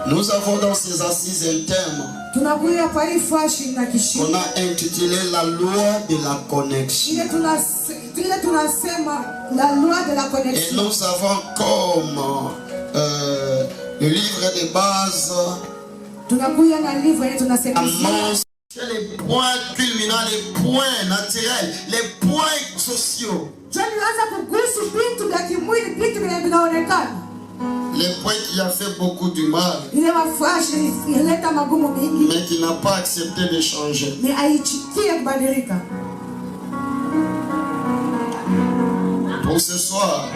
Nous avons dans ces assises un thème qu'on a intitulé la loi de la connexion. Et nous avons comme le livre de base annonce les points culminants, les points naturels, les points sociaux. Les points qui a fait beaucoup du mal, mais qui n'a pas accepté de changer. Pour ce soir,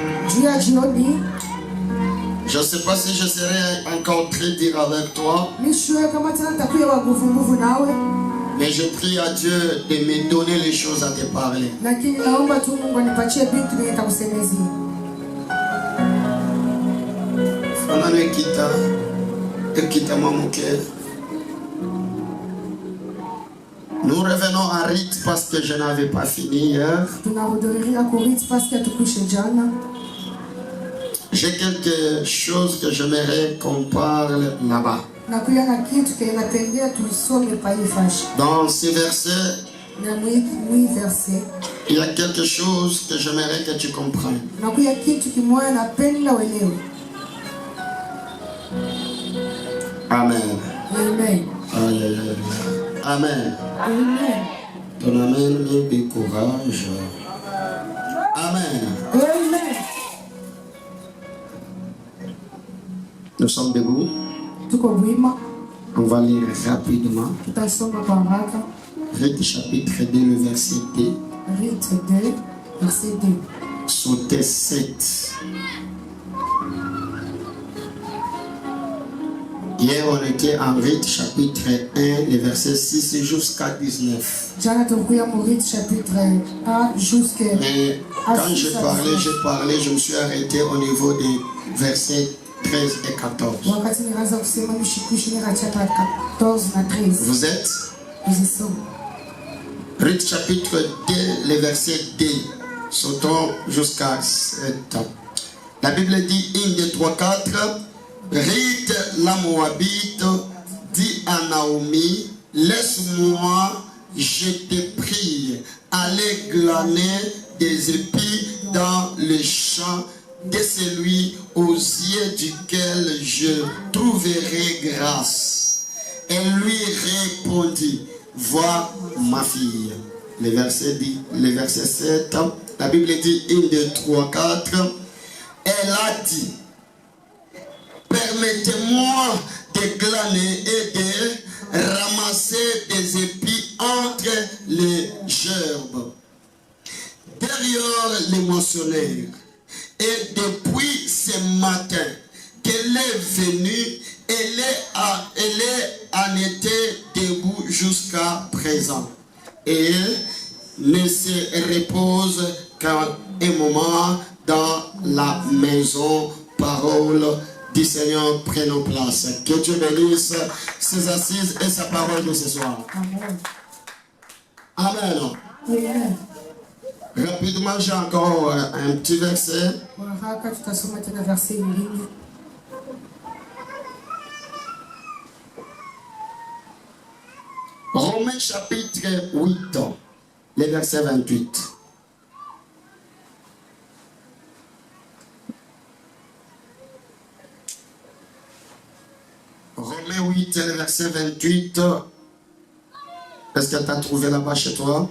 je ne sais pas si je serai encore très dur avec toi, mais je prie à Dieu de me donner les choses à te parler. Nous revenons en rite parce que je n'avais pas fini hier. J'ai quelque chose que j'aimerais qu'on parle là-bas. Dans ces versets, il y a quelque chose que j'aimerais que tu comprennes. Amen. Amen. Amen. Amen. Ton amen me décourage. Amen. Amen. Nous sommes debout. On va lire rapidement. Rite chapitre 2, le verset 2. Rite 2, verset 2. Sauter 7. Hier, on était en Rite chapitre 1, les versets 6 jusqu'à 19. Mais quand je parlais, je me suis arrêté au niveau des versets 13 et 14. Vous êtes? Rite chapitre 2, les versets 2. Sautons jusqu'à 7. La Bible dit 1, 2, 3, 4. Rite la Moabite dit à Naomi, laisse-moi, je te prie, aller glaner des épis dans le champ de celui aux yeux duquel je trouverai grâce. Elle lui répondit, vois ma fille. Le verset 7, la Bible dit 1, 2, 3, 4. Elle a dit, permettez-moi de glaner et de ramasser des épis entre les gerbes, derrière les moissonneurs. Et depuis ce matin qu'elle est venue, elle en était debout jusqu'à présent. Et ne se repose qu'un moment dans la maison. Parole du Seigneur, prenons place. Que Dieu bénisse ses assises et sa parole de ce soir. Amen. Amen. Rapidement, j'ai encore un petit verset. Romains chapitre 8, le verset 28. Romains 8, le verset 28. Est-ce que tu as trouvé là-bas chez toi?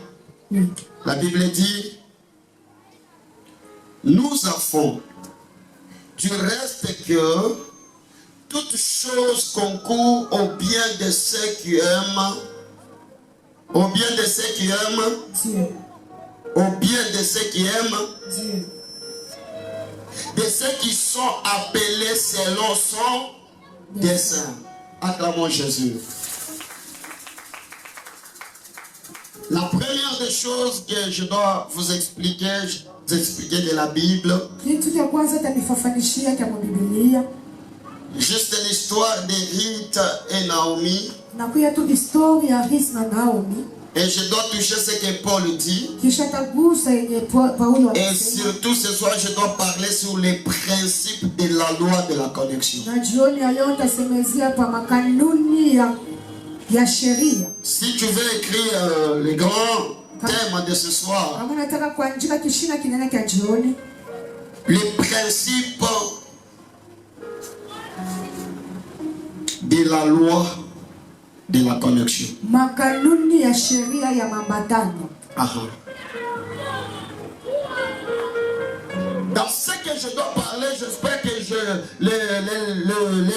Oui. La Bible dit, nous avons du reste que toute chose concourt au bien de ceux qui aiment, au bien de ceux qui aiment, Dieu. au bien de ceux qui aiment, Dieu. de ceux qui sont appelés selon son dessein. Acclamons Jésus. La première des choses que je dois vous expliquer de la Bible, juste l'histoire de Rite et Naomi. Et je dois toucher ce que Paul dit. Kisha tagusa yenye Paulo Et anasema. surtout ce soir, je dois parler sur les principes de la loi de la connexion. Na jioni ya leo nitasemezia pa makanuni ya sheria. Si tu veux écrire le grand thème de ce soir, Kama unataka kuandika kishina kinene cha jioni, les principes de la loi de la connexion. makanuni ya sheria ya mambatano. Dans ce que je dois parler, j'espère que le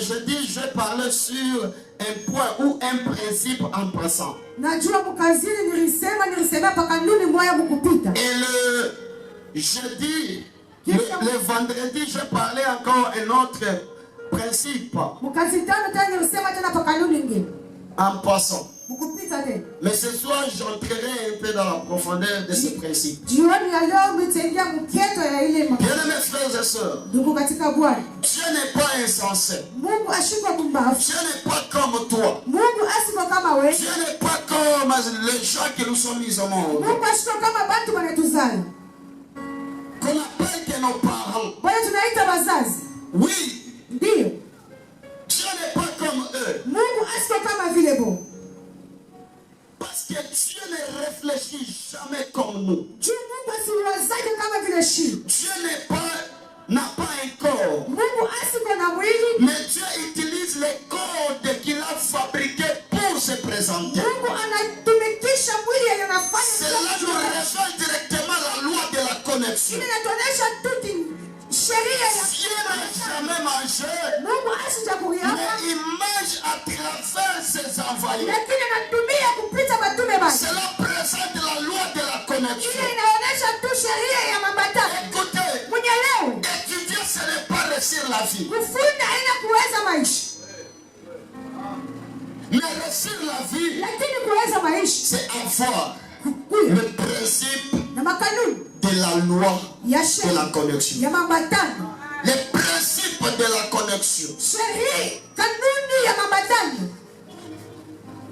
jeudi, je vais parler sur un point ou un principe en passant. Najua mkazini nilisema pa kanuni moja mkupita. Et le jeudi, le vendredi, je parlais encore un autre principe Mkazitano tena nilisema tena pa kanuni nyingine. en passant. Mkupita tena. Mais ce soir, j'entrerai un peu dans la profondeur de ce principe. Jioni ya leo mtaingia mketo ya ile Bien-aimés frères et sœurs, ndugu katika Bwana. Dieu n'est pas insensé. Mungu ashikwa kumbafu. Dieu n'est pas comme toi. Mungu asiko kama wewe. Dieu n'est pas comme les gens que nous sommes mis au monde. Mungu ashiko kama bantu wanatuzana. Qu'on appelle que nos parents. Bwana tunaita wazazi. Oui, Ndio. Dieu n'est pas comme eux. Mungu asiko kama vile bo. Parce que Dieu ne réfléchit jamais comme nous. Mungu asiwazaje kama vile shi. Dieu n'a pas un corps. Mungu asiko na mwili. Mais Dieu utilise les codes qu'il a fabriqués pour se présenter. Mungu anatumikisha mwili yanafanya. Cela nous rejoint directement la loi de la connexion. Inatuonesha tuti sheria ya Dieu n'a jamais mangé, Mungu asijakuria. mais il mange à travers ses envoyés. Lakini anatumia kupita matume basi. Cela présente la loi de la connexion. Ile inaonesha tu sheria ya mambatano. Écoutez, Mwenyewe. étudier ce n'est pas réussir la vie. Kufunda haina kuweza maisha. Mais réussir la vie, Lakini kuweza maisha c'est avoir le principe na makanuni de la loi ya de sheria la connexion. ya mambatano. Les principes de la connexion. Sheria kanuni ya mambatano.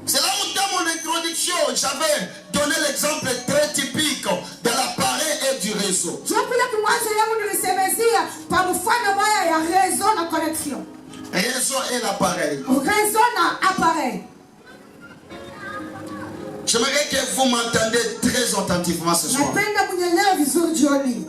C'est là où dans mon introduction, j'avais donné l'exemple très typique de l'appareil et du réseau. Chakula kimwanzo yangu nilisemezia pa mfano moja ya réseau na connexion. Réseau et l'appareil. Réseau na appareil. J'aimerais que vous m'entendez très attentivement ce soir. Napenda mnielewe vizuri jioni.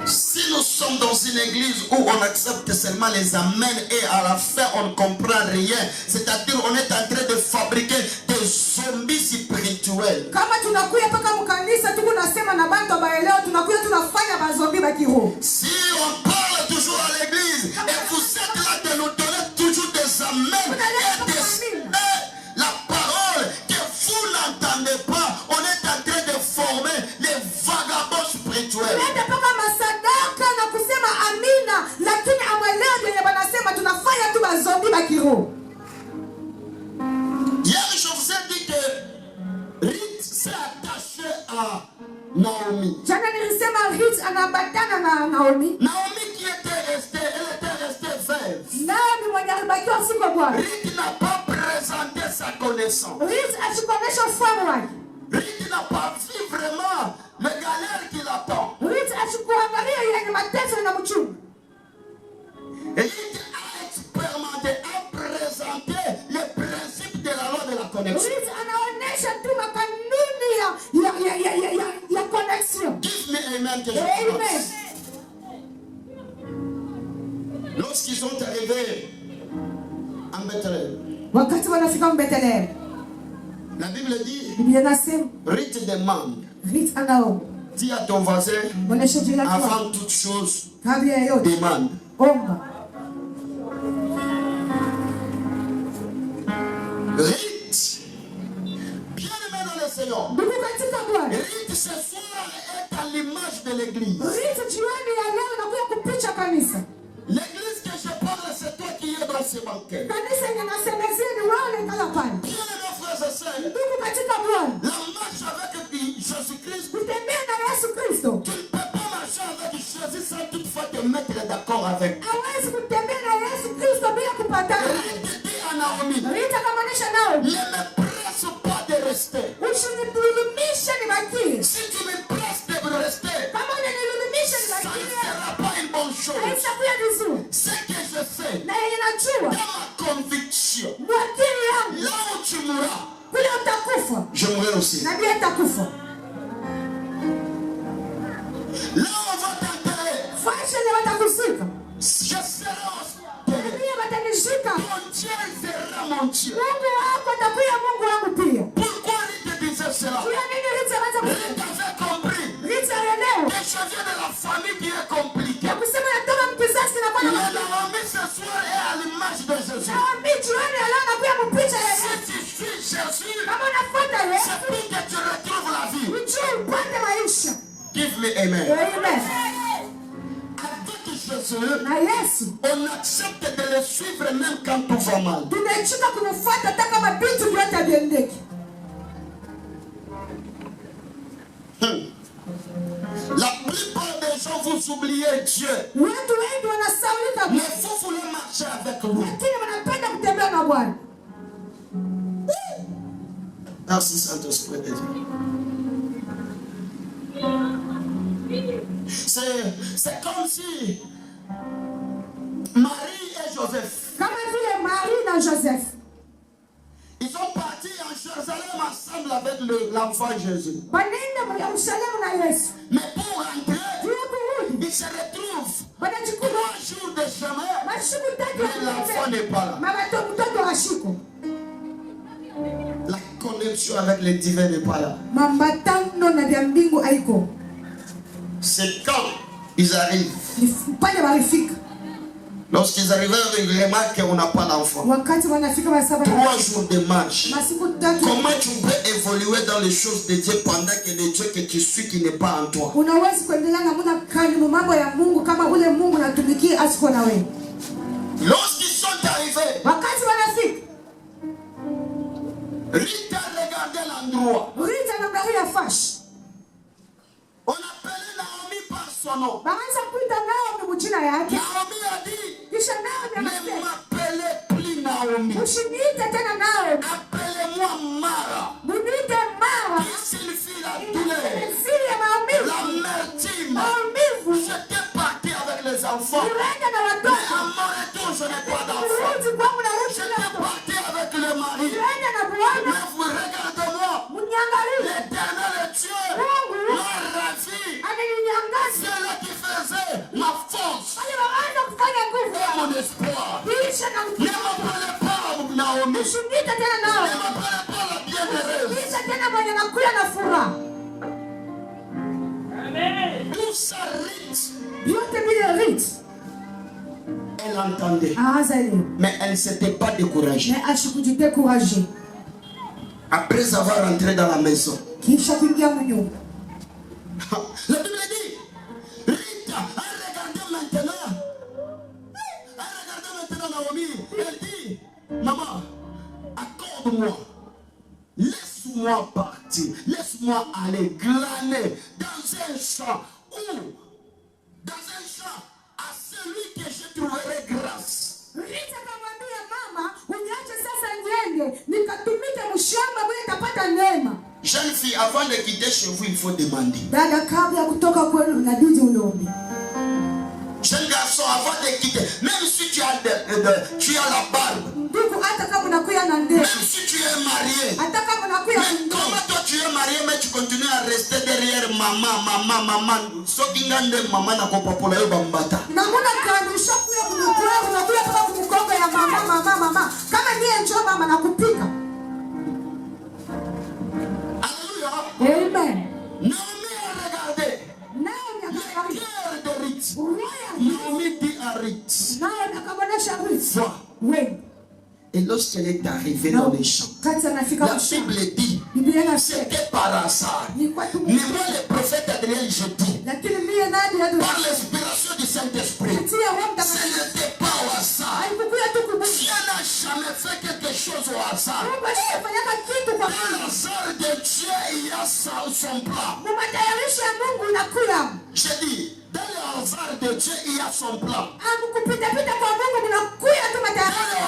Si nous sommes dans une église où on accepte seulement les amens et à la fin on ne comprend rien, c'est-à-dire on est en train de fabriquer des zombies spirituels. Kama tunakuya paka mkanisa tuko nasema na bantu baelewa tunakuya tunafanya bazombi ba kiroho. Si on parle toujours à l'église et vous êtes là de nous donner toujours des amens et la parole que vous n'entendez pas, on est en train de former les vagabonds spirituels. Lakini amwelewa vyenye wanasema tunafanya tu bazombi ba kiroho. Hier, je vous ai dit que Ruth s'est attachée à Naomi. Jana nilisema Ruth anaambatana na Naomi. Naomi qui était restée, elle était restée veuve. Naomi mwenye alibakiwa siku Bwana. Ruth n'a pas présenté sa connaissance. Ruth asikuonesha ufahamu wake. Ruth n'a pas vu vraiment le galère qui l'attend. Ruth asikuangalia yenye mateso na mchungu. Ruth a expérimenté, a présenté les principes de la loi de la connexion. Ruth anaonesha tu makanuni ya connexion. Give me amen que je Amen. pense. Lorsqu'ils sont arrivés en Bethléem, Wakati wanafika Bethlehem, la Bible dit, Biblia inasema Ruth demande, Ruth anaomba. dis à ton voisin, Onesha jirani wako. avant toute chose, Kabla ya yote, demande. omba. Ruth, bien-aimé dans le Seigneur, Ndugu katika Bwana. Ruth ce soir est à l'image de l'église. Ruth jioni ya leo inakuja kupicha kanisa. L'église que je parle, c'est toi qui es dans ce banquet. Kanisa linasemezia ni wale kala pale. Bien-aimé frères et sœurs, Ndugu katika Bwana. la marche avec Jésus-Christ, Kutembea na Yesu Kristo. tu ne peux pas marcher avec Jésus sans toutefois te mettre d'accord avec. Hawezi kutembea na Yesu Kristo bila kupatana. Ruth dit à Naomi, Ruth akamaanisha nao. ne me presse Ce que je fais dans ma conviction, là où tu mourras, je mourrai aussi. Là où on va t'enterrer, je serai hospitalier. Ton Dieu sera mon Dieu. Pourquoi il te disait cela? Il t'avait compris. Que je viens de la famille qui est compliquée. Mais Naomi ce soir est à l'image de Jésus. Si tu suis Jésus, c'est pour que tu retrouves la vie. Give me amen. Avec Jésus, on accepte de le suivre même quand tout va mal. La plupart des gens, vous oubliez Dieu. Mais vous voulez marcher avec lui. Merci Saint-Esprit de Dieu. C'est comme si Marie et Joseph, ils sont partis en Jérusalem ensemble avec l'enfant Jésus. Mais pour rentrer, ils se retrouvent 3 jours de chemin, mais l'enfant n'est pas là. La connexion avec le divin n'est pas là. C'est quand ils arrivent. Lorsqu'ils arrivèrent, ils remarquent qu'on n'a pas d'enfant. 3 jours de marche. Comment tu peux évoluer dans les choses de Dieu pendant que le Dieu que tu suis qui n'est pas en toi? Lorsqu'ils sont arrivés, Rita regardait l'endroit. On appelait Naomi par son nom. Naomi a dit, ne m'appelez plus Naomi. Appelez-moi Mara. Qui signifie la douleur, l'amertume. J'étais parti avec les enfants. Mais à mon retour, je n'ai pas d'enfants. J'étais parti avec le mari. Mais vous regardez-moi. L'Éternel Dieu m'a ravi. C'est là qui faisait ma force et mon espoir. Ne m'appelez pas Naomi. Ne m'appelez pas la bienheureuse. Tout ça rite. Elle entendait. Mais elle ne s'était pas découragée. Après avoir rentré dans la maison, la Bible dit, Rita a regardé maintenant Naomi. Elle dit, maman, accorde-moi, laisse-moi partir, laisse-moi aller glaner dans un champ à celui que je trouverai grâce. Jeune fille, avant de quitter chez vous, il faut demander. Jeune garçon, avant de quitter, même si tu as la barbe, même si tu es marié, mais comment toi tu es marié, mais tu continues à rester derrière maman, Amen. Naomi a regardé. Le cœur de Ruth. Naomi dit à Ruth, vois. Et lorsqu'elle est arrivée dans les champs, la Bible dit, c'était par hasard. Mais moi, le prophète Adrien, je dis, par l'inspiration du Saint-Esprit, ce n'était pas au hasard. Dieu n'a jamais fait quelque chose au hasard. Dans le hasard de Dieu, il y a son plan. Je dis, dans le hasard de Dieu, il y a son plan. Dans le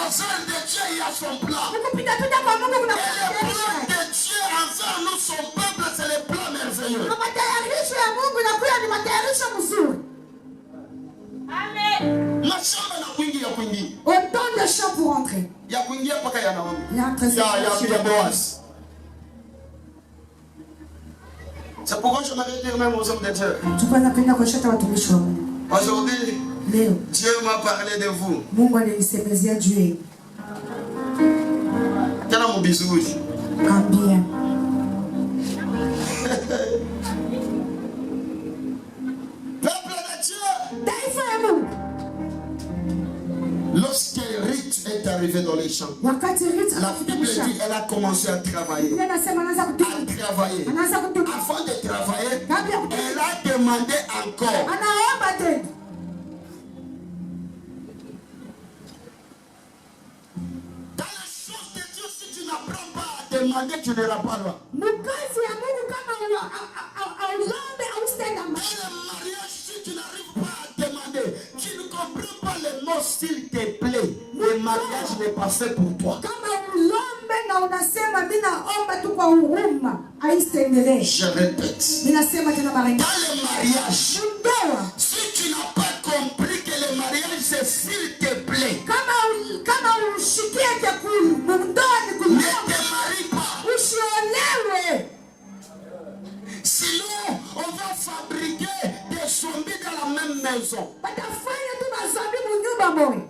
hasard de Dieu, il y a son plan. Et le plan de Dieu envers nous, son peuple, c'est le plan merveilleux. Amen. kuingia mpaka ya Naomi. L'entrée Ya Boaz. C'est pourquoi je m'avais dit même aux hommes de Dieu. tulikuwa napenda kuwashata watumishi wa Mungu. Aujourd'hui, Leo Dieu m'a parlé de vous. Mungu alinisemezea juu yenu. Tena mbizuri. Ambia Peuple de Dieu. taifa ya Mungu, Lorsque Ruth est arrivée dans les champs, wakati Ruth la akafika Bible dit mshamba, elle a commencé à travailler. Biblia inasema anaanza kutumika, Travailler. anaanza kutumika, Avant de travailler, kabla ya kutumika elle a demandé encore. anaomba tena. Dans les choses de Dieu, si tu n'apprends pas à demander, tu n'iras pas loin. Mkazi ya Mungu kama aulombe au stand Dans le mariage, si tu n'arrives pas à demander, tu ne comprends pas les mots, s'il te plaît, le mariage n'est pas fait pour toi. kama ulombe na unasema mimi naomba tu kwa huruma, haistendelee. Je répète. Ninasema tena mara nyingi, Dans le mariage, ndoa si tu n'as pas compris que le mariage c'est s'il te plaît, kama ushikie chakulu ndoa ni ne kuomba, te marie pas. usiolewe. Sinon, on va fabriquer des zombies dans la même maison. Batafanya tu mazambi munyumba moja.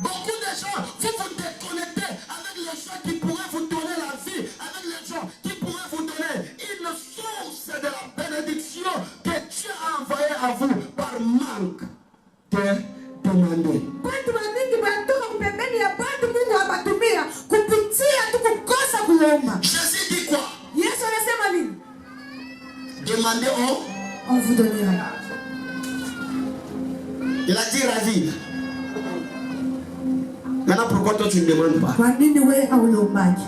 Beaucoup de gens, vous vous déconnectez avec les gens qui pourraient vous donner la vie, avec les gens qui pourraient vous donner une source de la bénédiction que Dieu a envoyée à vous par manque de demander. Watu wengi wanatoka kupembeni ya watu Mungu abatumia kupitia tu kukosa kuomba. Jésus dit quoi? Yesu anasema nini? Demandez On vous donnera. Il a dit ravi. Maintenant, pourquoi toi tu ne demandes pas? Kwa nini wewe haulombaji?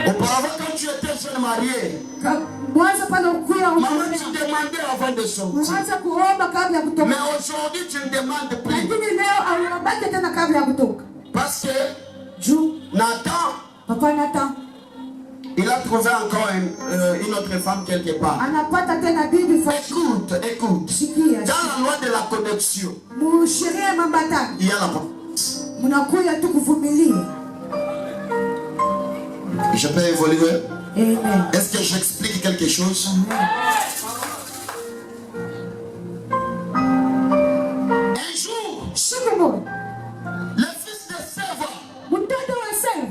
Auparavant, quand tu étais jeune marié, Mwanzo pale ukuwa maman, tu demandais avant de sortir. unaanza kuomba kabla ya kutoka. Mais aujourd'hui, tu ne demandes plus. Lakini leo hauombaji tena kabla ya kutoka. Parce que Juu Nathan, papa Nathan il a trouvé encore une autre femme quelque part. anapata tena bibi fashi. Écoute. Sikia. Dans la loi de la connexion, Musheria mambatani. il y a la promesse. Mnakuya tu kuvumilia. Je peux évoluer. Amen. Est-ce que j'explique quelque chose? Un jour, Siku moja le fils de Séva, mtoto wa Seva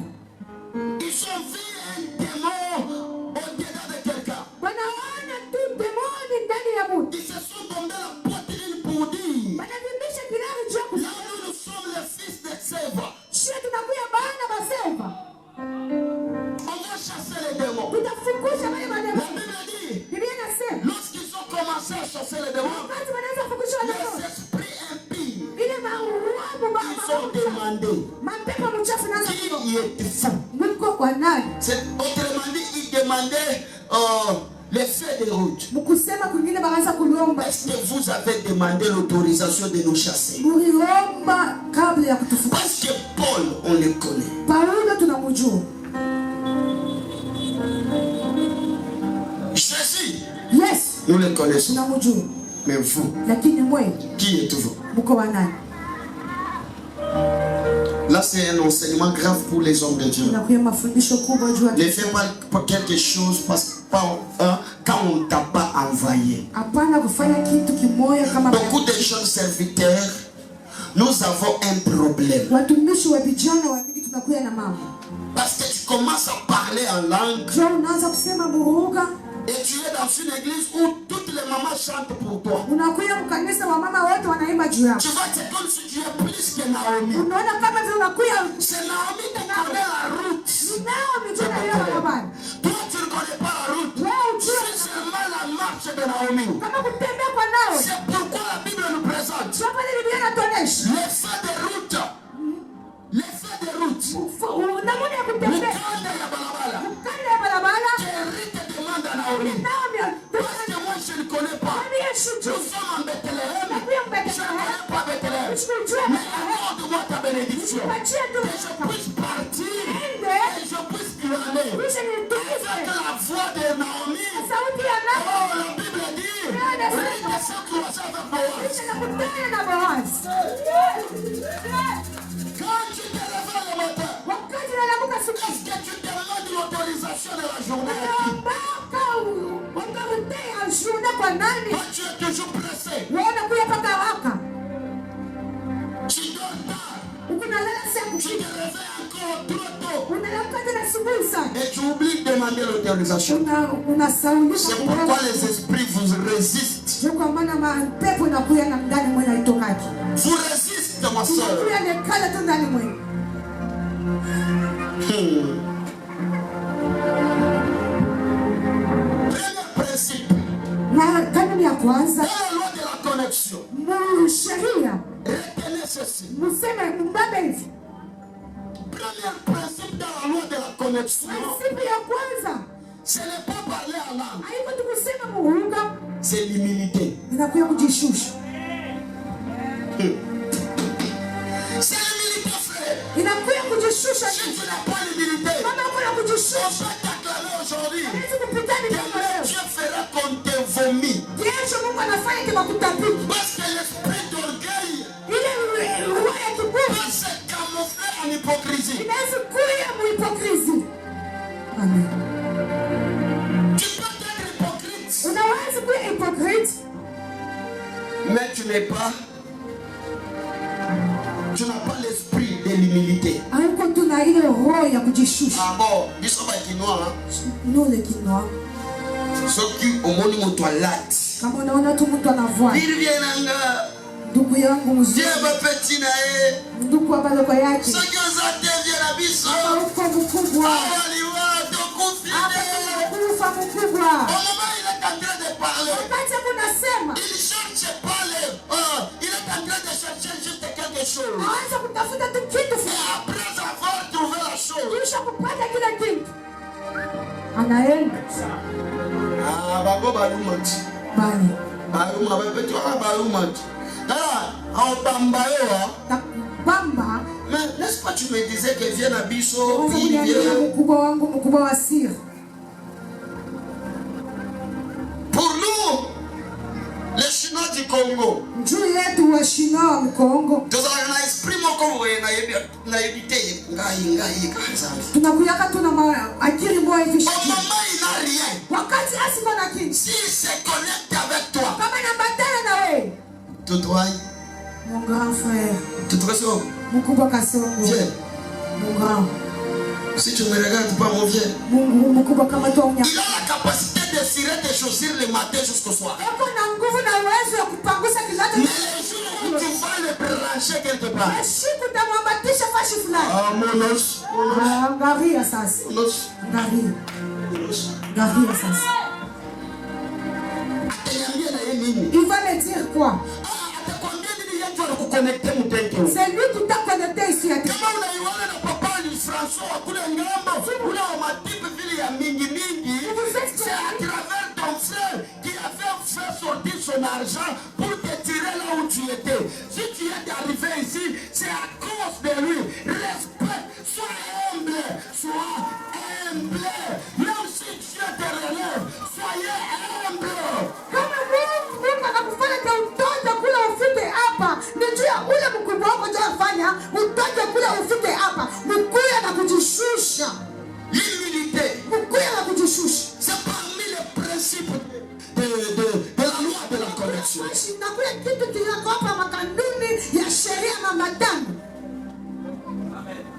ils ont vu un démon au-dedans de quelqu'un. wanaona tu demoni ndani ya mtu. Ils se sont tombés la poitrine pour dire, Wanavimbisha kilari juu ya là kusema, où nous sommes les fils de Séva, sisi tunakuya bana ba Seva. on va chasser les démons. Tutafukusha wale La mademo. Bible dit, Biblia inasema lorsqu'ils ont commencé à chasser les démons, wakati wanaweza kufukusha wale les esprits impies, ile mauabu ils ont demandé mapepo mchafu naanza qui kutoka. y était fou. Mko kwa nani? Autrement dit, ils demandaient l'effet de route. Mkusema kwingine bakaanza kulomba. Est-ce que vous avez demandé l'autorisation de nous chasser? Muliomba kabla ya kutufukusha. Parce que Paul, on le connaît. Paulo tunamjua. Jésus, Yes, nous le connaissons. tunamjua. Mais vous, Lakini mwe qui êtes-vous? mko wa nani? Là, c'est un enseignement grave pour les hommes de Dieu. Tunakuya mafundisho kubwa juu ya Ne fais pas quelque chose parce que quand on ne t'a pas envoyé. hapana kufanya kitu kimoya kama Beaucoup de jeunes serviteurs, nous avons un problème. watumishi wa vijana wa mingi tunakuya na mambo. Parce que tu commences à parler en langue Jo unaanza kusema muruga, et tu es dans une église où toutes les mamans chantent pour toi. unakuya mkanisa wa mama wote wanaimba juu yako. Tu vois, c'est comme si tu es plus que Naomi. Unaona kama vile unakuya C'est Naomi qui connaît la route. nao mijana yao habari. Toi, tu ne connais pas la route. Wewe ujue C'est seulement la marche de Naomi. kama kutembea kwa nao. C'est pourquoi la Bible nous présente Sio pale Biblia inatuonesha. l'effet de route. L'effet de route. Namna ya Le kutembea. cadre de la balabala. Kanda ya barabara. Que Rite demande à Naomi. Nao Parce que moi, je ne connais pas. Nous sommes en Bethléem. Je ne connais pas Bethléem. Mais accorde-moi ta bénédiction. Que je puisse partir et je puisse glaner. Avec la voix de Naomi. Oh, la Bible dit na Boaz. Quand tu te réveilles le matin, Wakati unalamuka asubuhi, est-ce que tu demandes l'autorisation de la journée? wakarudia ushuhuda kwa nani? Toi, tu es toujours pressé. Wewe unakuja paka haraka. Tu dors tard. Unalala siku. Tu te réveilles encore trop tôt. Unalamuka tena asubuhi sana. Et tu oublies de demander l'autorisation. Unasaulisha. C'est pourquoi les esprits vous résistent. Sio kwa maana mapepo inakuja na ndani mwana itokaki. Vous résistez, ma soeur. Inakuja nekala tu ndani mwana. Premier principe. Na kanuni ya kwanza, Dans la loi de la connexion. sheria. Retenez ceci. Mseme mbabe hivi. Premier principe dans la loi de la connexion. Siku ya kwanza, Ce n'est pas parler en langue. haiko tu kusema muunga, C'est l'humilité. inakuja kujishusha. C'est l'humilité, frère. Inakuja kujishusha. Si tu n'as pas l'humilité, Kama uko na on kujishusha, va t'acclamer aujourd'hui. hawezi kupigana kama leo. Dieu fera qu'on te vomit. Kesho Mungu anafanya kama kutapiki. Parce que l'esprit d'orgueil Ile roho ya kiburi peut se camoufler en hypocrisie. inaweza kuya muhipokrisi. Amen. Tu peux être hypocrite, Unaweza kuwa hypocrite, mais tu n'as pas l'esprit de l'humilité. hauko tu na ile roho ya kujishusha. Ah bon, ils sont pas quinois. Nule kinwa. Ceux qui au monde mon toilette. Kama unaona tu mtu anavua. Il vient nanga. Ndugu yangu mzuri, Dieu va petit nae. ndugu wa baloko yake. Ceux qui ont zaté viennent à biso. Uko mkubwa. Awaliwa to confiner. Kufa mkubwa. Au moment il est en train de parler, Wakati kunasema, il cherche pas il est en train de chercher juste quelque chose. aanza kutafuta tu kitu Et fulani. après avoir trouvé la chose, Kisha kupata kila kitu. Anaenda. ah, bago balumanti. Bali. Baluma bepetu balumanti. Là, en Bambayoa, Bamba. mais n'est-ce pas tu me disais que vient à biso, il Kuniambia vient. mkubwa wangu, mkubwa wa siri. Pour nous, les Chinois du Congo, Juu yetu wa Shina wa Mkongo. nous avons un esprit moko na éviter ngai kaza. Tunakuyaka tuna akili moja hivi. Au moment il n'a rien. Wakati asiko na kitu. S'il se connecte avec toi, Kama nabatana na wewe. toi, Mon grand frère. tu te reçois. Mkubwa Kasongo. Viens. Mon grand. Si tu ne me regardes pas, mon vieux, Mungu mkubwa kama tonya. il a la capacité de cirer tes chaussures le matin jusqu'au soir. Eko na nguvu na uwezo wa kupangusa kilato. Mais les jours où tu vas le brancher quelque part, Siku tamwambatisha fashi fulani. ah, mon os, Angalia sasa. mon os, Angalia. mon os. Angalia sasa. Ataniambia na yeye nini? Il va me dire quoi? Atakwambia nini yeye ndio kuconnecter mtendo? C'est lui qui t'a connecté ici à toi. Kama unaiona na papa ni François kule ngambo, ule wa matipe vile ya mingi mingi, c'est à travers ton frère qui avait fait sortir son argent pour te tirer là où tu étais. Si tu es arrivé ici, c'est à cause de lui. Respect, sois humble, sois humble. Même si Dieu te relève, soyez humble. Kama Mungu anakufanya kwa utoto kule ufike hapa, nijua ule mkubwa wako ndio afanya utoto kule ufike hapa. Mkuya na kujishusha. L'humilité, Mkuya na kujishusha. c'est parmi les principes de la loi de la connexion. Na kule kitu kinakopa makanuni ya sheria na matano.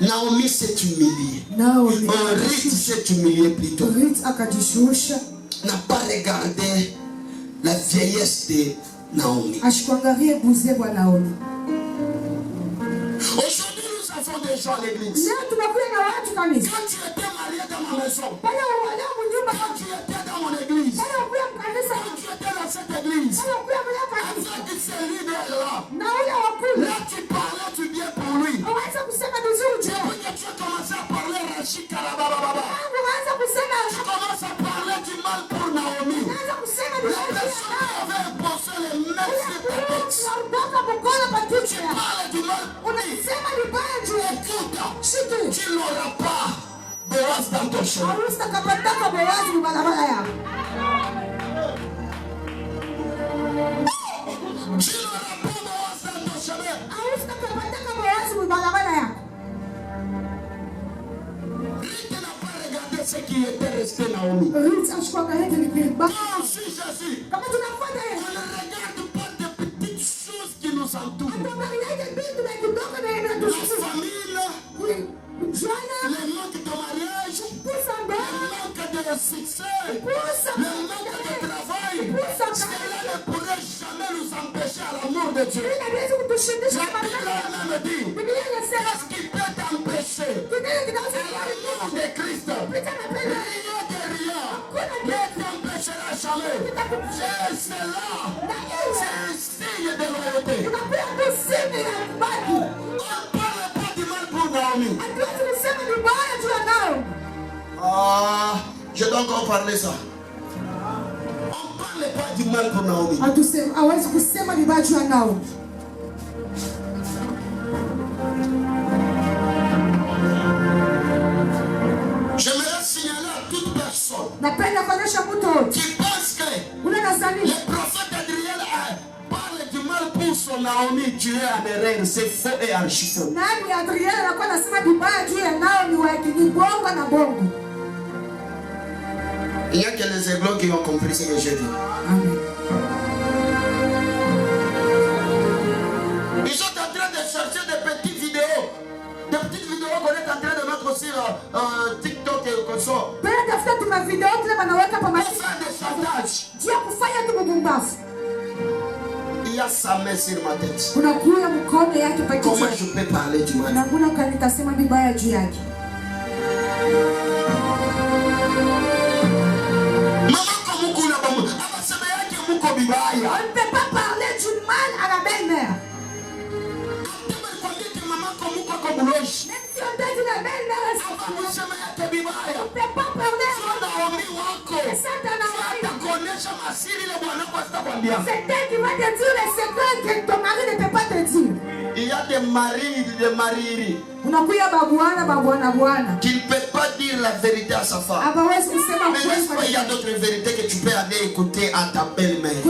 Naomi s'est humiliée. Naomi. Ruth s'est humiliée plutôt. Ruth akajishusha. N'a pas regardé la vieillesse de Naomi. Ashikuangalie buze bwa Naomi. Aujourd'hui, nous avons des gens à l'église. Leo tunakuwa na watu kanisa. Quand tu étais marié dans ma maison, Pale wale mnyumba quand tu étais dans mon église, pale kwa kanisa. quand tu étais dans cette église, Pale kwa kanisa. avec ce leader-là, Na ule wakulu. là tu parlais du bien pour lui. Waanza kusema vizuri Tu juu. as commencé à parler Rachid Karabababa. Waanza kusema Tu commences à parler du mal pour Naomi. waanza kusema La personne qui avait imposé les mêmes sur ta tête. tunataka mkono kwa kichwa. Parle du mal pour lui. Unasema vibaya juu. Écoute, Shiki. tu n'auras pas de race dans ton chemin. Harusi kapataka bawazi barabara yako. Hausitapata mawazi mbarabara yako. Ce qui était resté Naomi. Kama tunafuata on ne regarde pas des petites choses qui nous entourent. La famille, le manque de mariage, le manque de succès, le manque de travail, cela ne pourrait jamais nous empêcher à l'amour de Dieu. La Bible me dit, qu'est-ce qui peut t'empêcher à l'amour de Christ? Rien de rien ne t'empêchera jamais. Et c'est là, c'est un signe de loyauté. On ne parle pas du mal pour Naomi. Ah, je dois encore parler ça. On ne parle pas du mal pour Naomi. J'aimerais signaler à toute personne qui pense que le prophète Adriel parle du mal pour son Naomi. Dieu en erreur, c'est faux et archi faux. Il n'y a que les aiglons qui ont compris ce que j'ai dit. Ils sont en train de chercher des petites vidéos. Des petites vidéos qu'on est en train de mettre sur TikTok et comme ça. Pour faire des chantages. Il y a sa main sur ma tête. Comment je peux parler du mal? On ne peut pas parler du mal à la belle-mère. Même si on dit la belle-mère, on ne peut pas parler. C'est elle qui va te dire les secrets que ton mari ne peut pas te dire. Il y a des maris, des maris qui ne peuvent pas dire la vérité à sa femme. Mais n'est-ce pas, il y a d'autres vérités que tu peux aller écouter à ta belle-mère.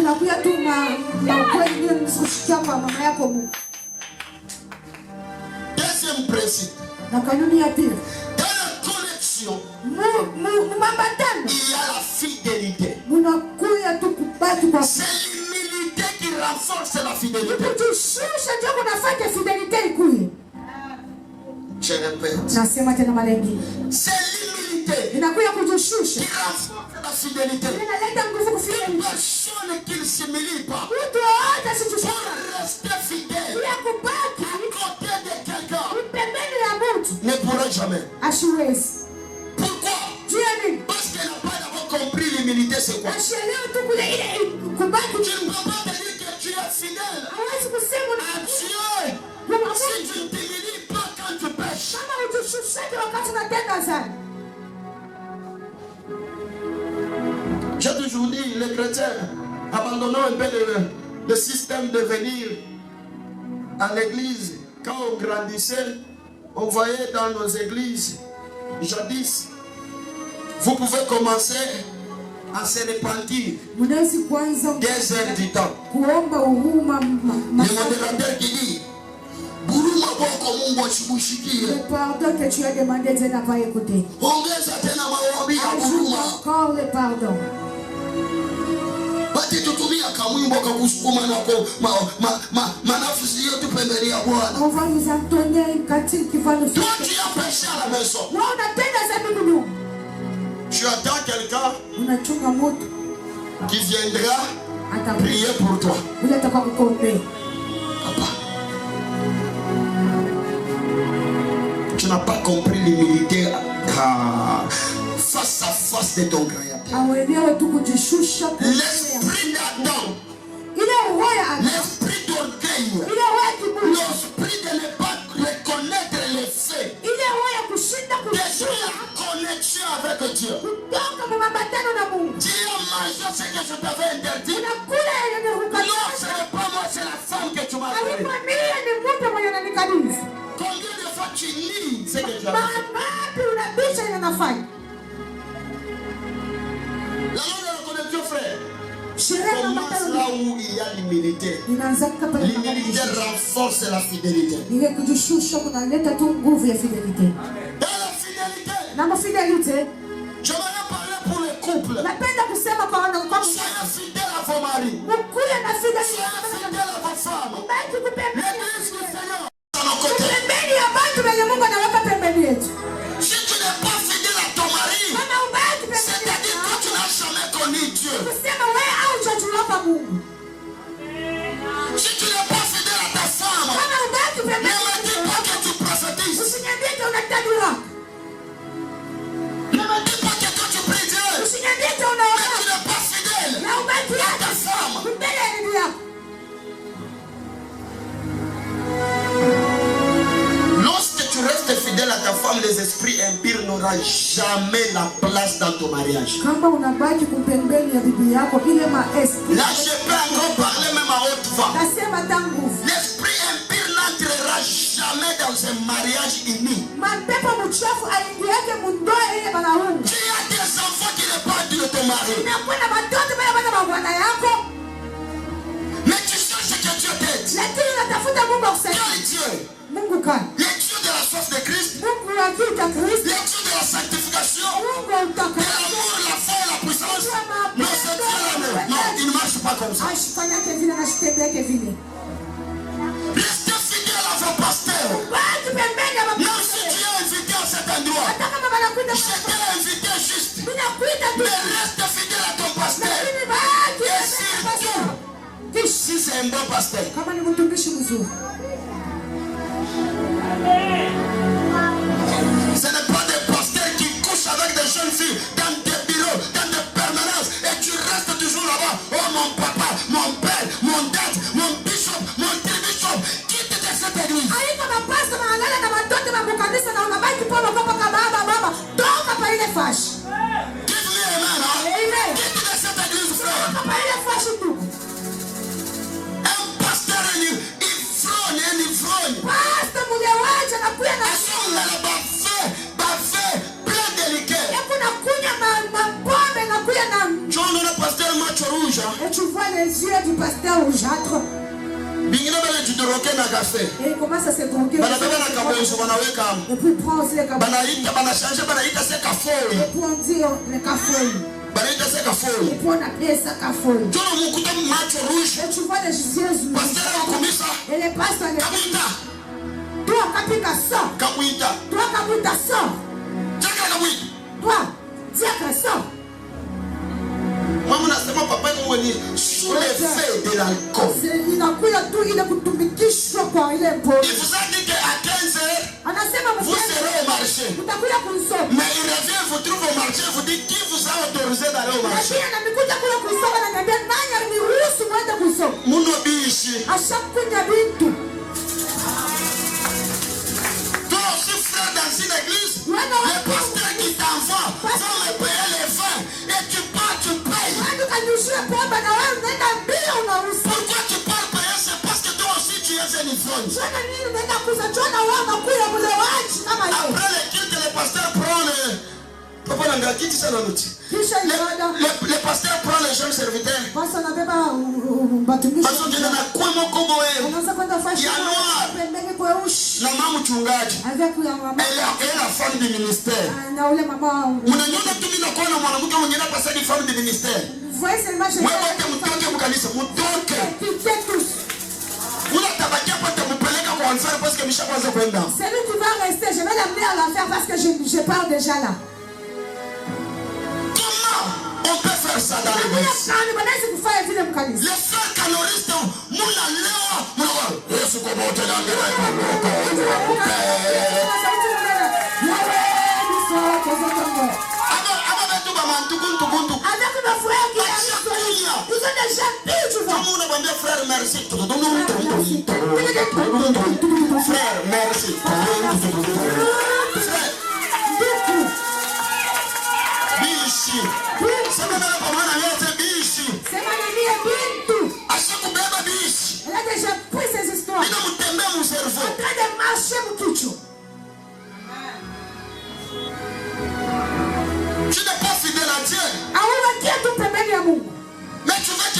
Deuxième principe. Dans la connexion, il y a la fidélité. C'est l'humilité qui renforce la fidélité. Je répète. C'est l'humilité qui renforce la fidélité. Une personne qui ne s'humilie pas pour rester fidèle à côté de quelqu'un ne pourra jamais. Pourquoi? Parce qu'elle n'a pas d'abord compris l'humilité, c'est quoi? Tu ne peux pas te dire que tu es fidèle à Dieu si tu ne t'humilies pas quand tu pêches. J'ai toujours dit, les chrétiens, abandonnons un peu le système de venir à l'église. Quand on grandissait, on voyait dans nos églises, jadis, vous pouvez commencer à se repentir 2 heures du temps. Le modérateur qui dit, le pardon que tu as demandé, Dieu n'a pas écouté. Ajoute encore le pardon. On va nous entonner une cantine qui va nous faire. Toi, tu as péché à la maison. Tu attends quelqu'un qui viendra prier pour toi. Papa, tu n'as pas compris l'humilité face à face de ton créateur. L'esprit d'Adam, l'esprit d'orgueil, l'esprit de ne pas reconnaître les faits, déjà la connexion avec Dieu. Dieu a mangé ce que je t'avais interdit. Non, ce n'est pas moi, c'est la femme que tu m'as fait. Combien de fois tu lis ce que tu as fait? La loi de la connexion, frère. commence là où il y a l'humilité. L'humilité renforce la fidélité. Et la fidélité. J'aimerais parler pour les couples. Soyez fidèles à vos maris. Soyez fidèles à vos femmes. L'église du Seigneur à nos côtés. Si tu n'es pas fidèle à ton mari, c'est-à-dire que tu n'as jamais connu Dieu. Si tu n'es pas fidèle à ta femme, ne me dis pas que tu prophétises. Ne me dis pas que tu pries Dieu. Mais tu n'es pas fidèle à ta femme. Lorsque tu restes fidèle à ta femme, les esprits impurs n'auront jamais la place dans ton mariage. Là, je peux encore parler même à haute voix. L'esprit impur n'entrera jamais dans un mariage uni. Tu as des enfants qui ne parlent de ton mari. Mais tu cherches que Dieu t'aide. Quel Dieu? Les dieux de la soif de Christ, les dieux de la sanctification, de l'amour, la foi et la puissance. Non, c'est Dieu là. Non, il ne marche pas comme ça. Restez fidèles à vos pasteurs. Même si tu es invité à cet endroit, je t'ai invité juste. Mais reste fidèle à ton pasteur. Et si c'est un bon pasteur. Ce n'est pas des pasteurs qui couchent avec des jeunes filles dans des bureaux, dans des permanences, et tu restes toujours là-bas. Oh mon papa, mon père, mon dad, mon bishop, mon bishop, quitte de cette église. Give me amen. Quitte de cette église, frère. Un pasteur ivrogne. Et tu vois les yeux du pasteur rougeâtre. Et il commence à se droguer. Et puis il prend aussi les cabots. Et puis on dit les cafoles. Et puis on appelle ça cafole. Et tu vois les yeux rouges. Et les pasteurs les disent, toi Kapika sort. Toi Kabuta sort. Toi Diacre sort. Sous l'effet de l'alcool. Il vous a dit qu'à 15 heures, vous serez au marché. Mais il revient, vous trouve au marché, vous dit qui vous a autorisé d'aller au marché. Toi aussi, frère, dans une église, les pasteurs qui t'envoient vont me payer les vins et tu pars, tu payes. Pourquoi tu parles payer? C'est parce que toi aussi tu es un ivrogne. Après le culte, les pasteurs prennent les pasteurs prennent les jeunes serviteurs. Parce qu'il y a et la femme du ministère. C'est lui qui va rester, je vais l'amener à l'enfer parce que je pars déjà là. Comment on peut faire ça dans l'église? Les frères canoristes, avec nos frères qui ils ont déjà pris, tu vois. Frère, merci. Frère, merci. Bishi. C'est ma elle a déjà pris ces histoires. En train de marcher mon kichou. Tu n'es pas fidèle à Dieu. Mais tu veux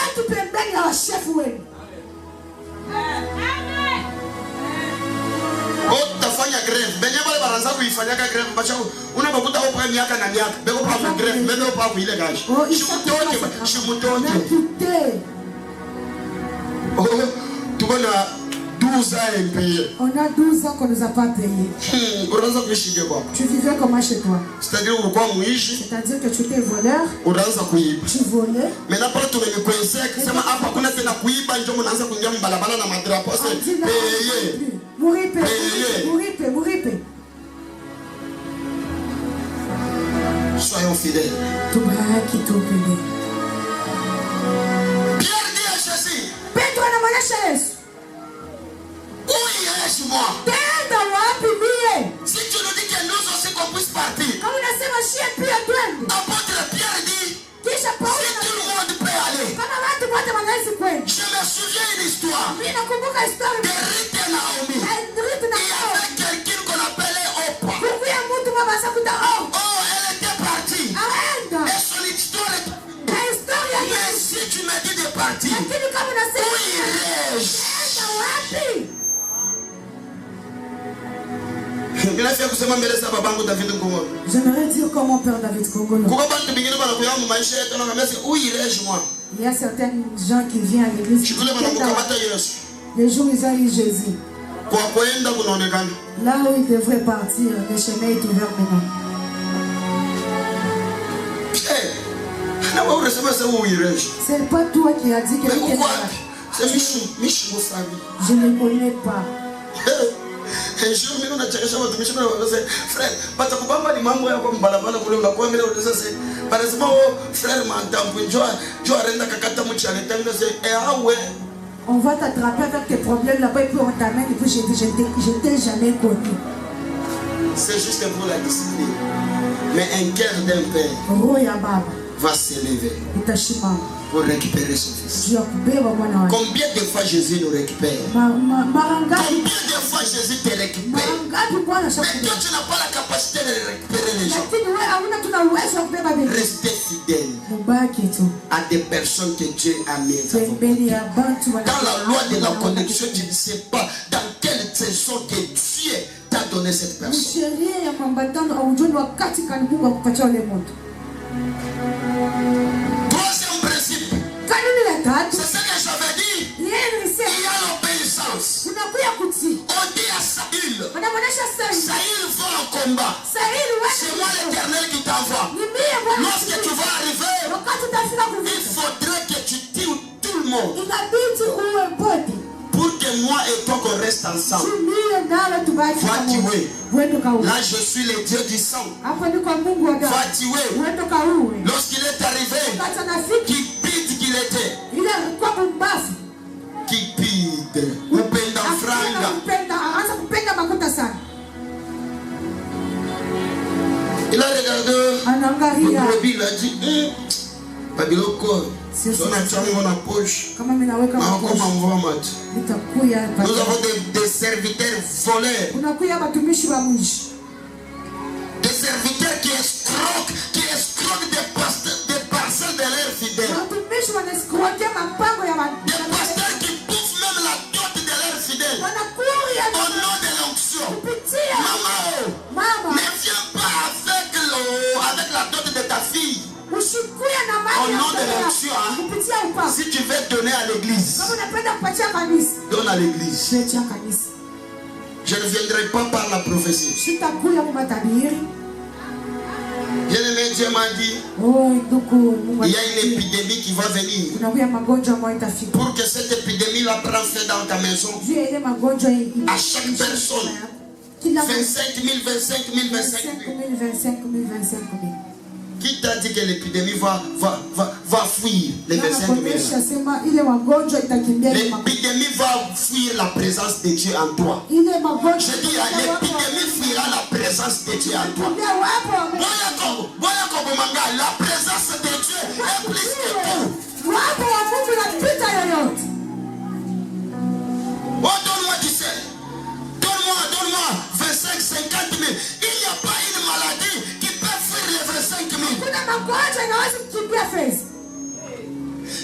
watu pembeni ya washefu wenu. Utafanya greve. Benye wale baranza kuifanyaka greve bacha unabakuta hapo miaka na miaka. Beko pa greve, beko pa kuile gashi. Shimutoke. Tu vois là 12 ans impayés. On a 12 ans qu'on nous a pas payé. Tu vivais comment chez toi? C'est-à-dire que tu étais voleur. Tu volais. Mais n'a pas tout le connaisseur que ça m'a appris qu'on a fait la kuiba ndio mnaanza kuingia mbalabala na madrapo c'est payé. Muripe. Soyons fidèles. Tubaki tupende. Pierre dit à Jésus. Petro anamwonyesha Yesu. Oui, laisse-moi. Si tu nous dis que nous aussi qu'on puisse partir. Apôtre Pierre dit, si tout le monde peut aller. Je me souviens une histoire de Ruth et Naomi. Il y avait quelqu'un qu'on appelait Opa. Oh, elle était partie. Et son histoire est... Mais si tu me dis de partir, où irais-je? J'aimerais dire comment Père David Kongolo. Il y a certains gens qui viennent à l'église. Les jours où ils ont eu Jésus. Là où ils devraient partir, le chemin est ouvert maintenant. C'est pas toi qui as dit que je ne connais pas. Un jour, nous avons dit, frère, parce que papa dit maman est comme balabala pour le la quoi mais on disait c'est par exemple frère m'entend pour je arrête kakata muchale tango c'est ah ouais on va t'attraper avec tes problèmes là-bas et puis on t'amène et puis je t'ai jamais connu. C'est juste pour la discipline. Mais un cœur d'un père va s'élever pour récupérer son fils. Combien de fois Jésus nous récupère? Combien de fois Jésus te récupère? Mais toi tu n'as pas la capacité de récupérer les gens. Restez fidèle à des personnes que Dieu a mises à vos côtés. Dans la loi de la connexion, tu ne sais pas dans quelle saison que Dieu t'a donné cette personne. Troisième principe, c'est ce que j'avais dit. Il y a l'obéissance. On dit à Saül, Saül va en combat. C'est moi l'Éternel qui t'envoie. Lorsque tu vas arriver, il faudrait que tu tues tout le monde pour que moi et toi qu'on reste ensemble. Va tuer. Là je suis le Dieu du sang. Va tuer. Lorsqu'il est arrivé, qui pide qu'il était. Qui pide. Upenda franga. Il a regardé. Il a dit Babiloko. Nous avons des serviteurs voleurs. Des serviteurs qui escroquent des parcelles de leurs fidèles. Des pasteurs qui bouffent même la dot de leurs fidèles. Au nom de l'onction. Maman, ne viens pas avec la dot de ta fille. Au nom de l'onction, si tu veux donner à l'église, donne à l'église. Je ne viendrai pas par la prophétie. Bien-aimé, Dieu m'a dit, il y a une épidémie qui va venir. Pour que cette épidémie-là prenne fait dans ta maison, à chaque personne, 25 000. Qui t'a dit que l'épidémie va fuir les 25 000? L'épidémie va fuir la présence de Dieu en toi. Je dis, l'épidémie fuira la présence de Dieu en toi. La présence de Dieu est plus que tout. Oh, donne-moi 17. Donne-moi 25, 50 000. Il n'y a pas une maladie qui peut fuir les 25 000.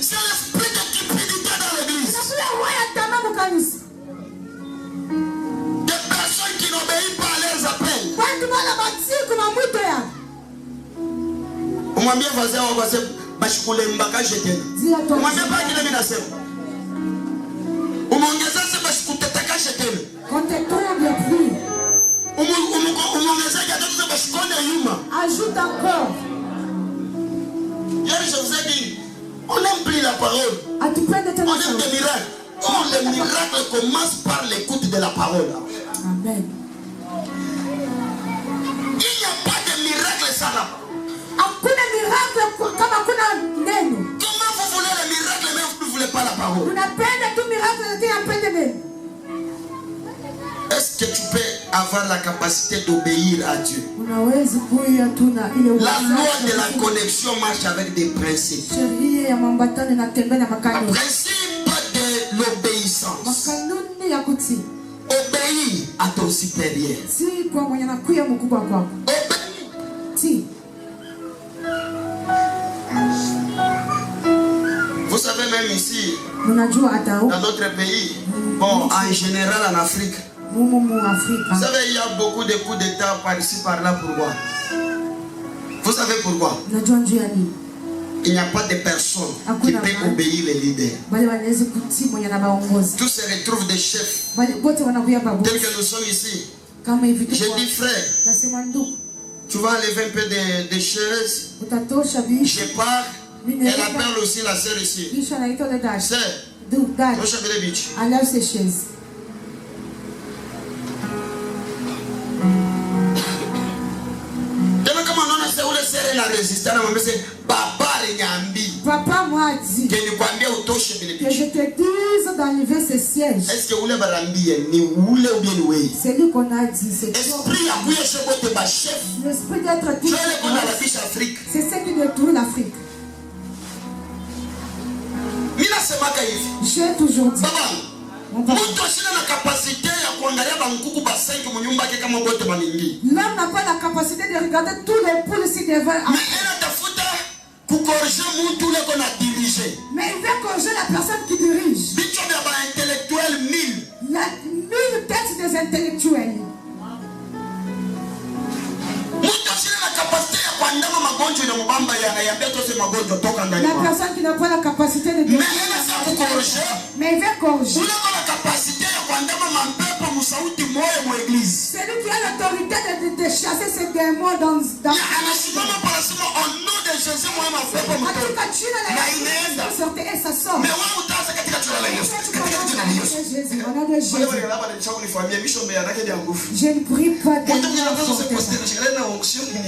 C'est l'esprit personnes qui n'obéissent pas à leurs appels. On m'a bien fait ça, on va se bashkule mbaka jetena. On m'a bien pas qu'il est menacé. On m'a engagé à se bashkute taka jetena. Quand tu tombes le prix, on m'a engagé à se bashkone yuma. Ajoute encore. Hier, je vous ai dit, on n'aime plus la parole. On aime des miracles. Oh, les miracles commencent par l'écoute de la parole. Amen. Il n'y a pas de miracle sans la parole. Comment vous voulez le miracle mais vous ne voulez pas la parole? Est-ce que tu peux avoir la capacité d'obéir à Dieu? La loi de la connexion marche avec des principes. Le principe de l'obéissance. Obéis à ton supérieur. Obéis. Vous savez, même ici, dans notre pays, bon, en général en Afrique, vous savez, il y a beaucoup de coups d'État par-ci, par-là. Pourquoi? Vous savez pourquoi? Il n'y a pas de personne qui peut obéir les leaders. Tous se retrouvent des chefs. Tels que nous sommes ici. J'ai dit, frère, tu vas enlever un peu de chaises. Je pars. Elle appelle aussi la sœur ici. Sœur, enlève ces chaises. Papa m'a dit que je te dise d'enlever ces sièges. Est-ce que c'est lui qu'on a dit. L'esprit d'être tout. C'est ce qui détruit l'Afrique. J'ai toujours dit. L'homme n'a pas la capacité de regarder tous les poules si devant. Mais il veut corriger la personne qui dirige. La 1000 têtes des intellectuels. La personne qui n'a pas la capacité de dire, mais il veut corriger. C'est lui qui a l'autorité de chasser ces démons dans et ça sort. Je ne prie pas de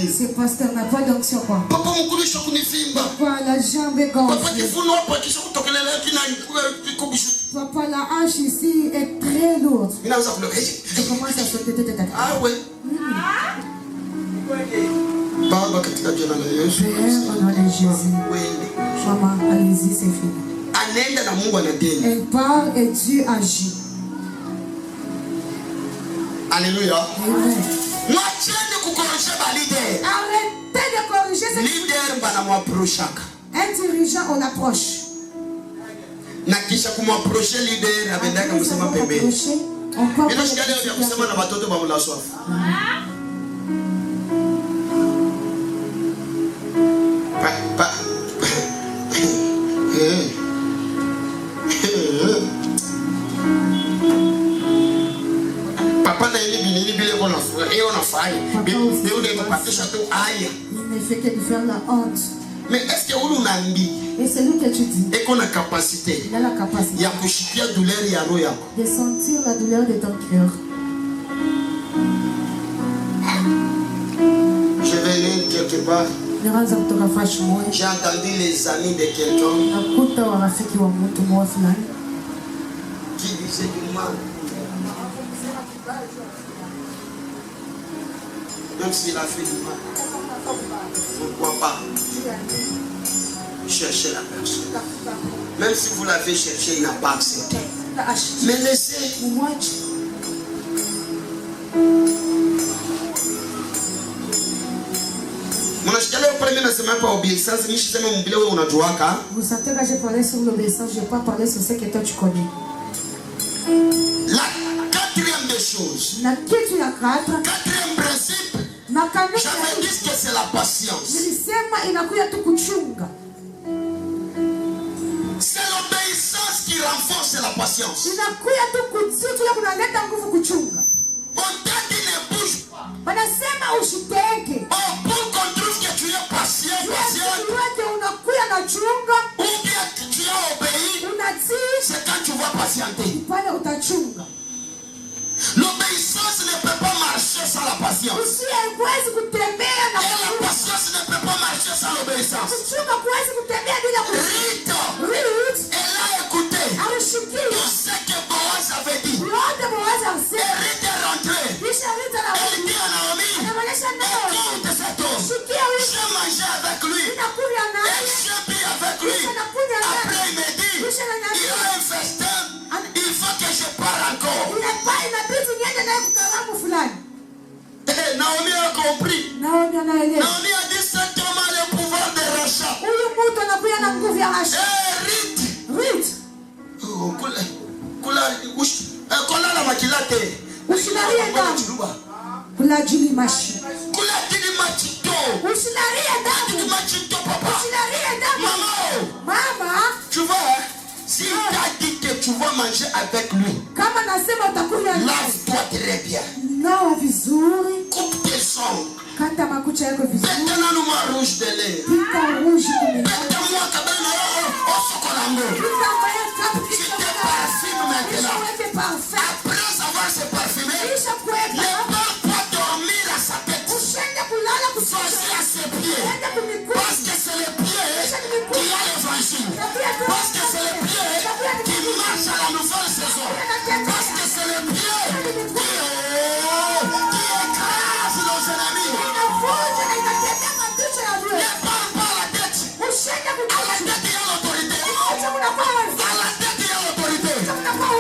ce pasteur n'a pas d'onction quoi. Papa, la jambe est gonflée. Papa, la hanche ici est très lourde. Je commence à sauter. Ah ouais. Baba katika jina la Yesu. Maman, allez-y, c'est fini. Elle parle et Dieu agit. Alléluia. Arrêtez de corriger ce un dirigeant, on l'approche. Na kisha kumapprocher leader abendaka kusema pembeni. Bila shida leo ya kusema na watoto wa mlaswafu. Papa na ile binini bile kona fai. Leo ndio kupatisha tu aya. Il ne fait que de faire la honte. Mais est-ce que vous n'avez et c'est lui que tu dis. Et qu'on a capacité. Il a la capacité. Il y a kushikia douleur ya roho yako. De sentir la douleur de ton cœur. Je vais lire quelque part. J'ai entendu les amis de quelqu'un qui disait du mal. Même s'il a fait du mal. Pourquoi pas chercher la personne. Même si vous l'avez cherché, il n'a pas accepté. Mais laissez. Vous sentez que j'ai parlé sur l'obéissance, je n'ai pas parlé sur ce que toi tu connais. chose. Quatrième principe, j'avais dit que c'est la patience. C'est l'obéissance qui renforce la patience. On t'a dit ne bouge pas. Oh, pour qu'on trouve que tu es patient, ou bien que tu as obéi, c'est quand tu vas patienter. L'obéissance ne peut pas marcher sans la patience. Et la patience ne peut pas marcher sans l'obéissance. Ruth, elle a écouté tout ce que Boaz avait dit. Et Ruth est rentrée. Elle dit à Naomi, écoute cet homme. J'ai mangé avec lui. Et j'ai bu avec lui. Après il me dit, il y a un festin. Il faut que je parte encore. Naomi a compris. Naomi a dit cet homme a le pouvoir de rachat. Ruth. Maman, tu vois, si il t'a dit que tu vas manger avec lui, lave-toi très bien. Coupe tes ongles. Pète-moi rouge de l'air. Pète-moi cabane au socolango. Tu te parfumes maintenant. Après avoir se parfumé, ne pas dormir à sa tête. Sois à ses pieds. Parce que c'est les pieds qui a l'évangile. Parce que c'est les pieds qui marchent à la nouvelle saison. Parce que c'est les pieds qui écrasent nos ennemis. Ne parle pas à la tête. À la tête, il y a l'autorité. À la tête, il y a l'autorité. Oh,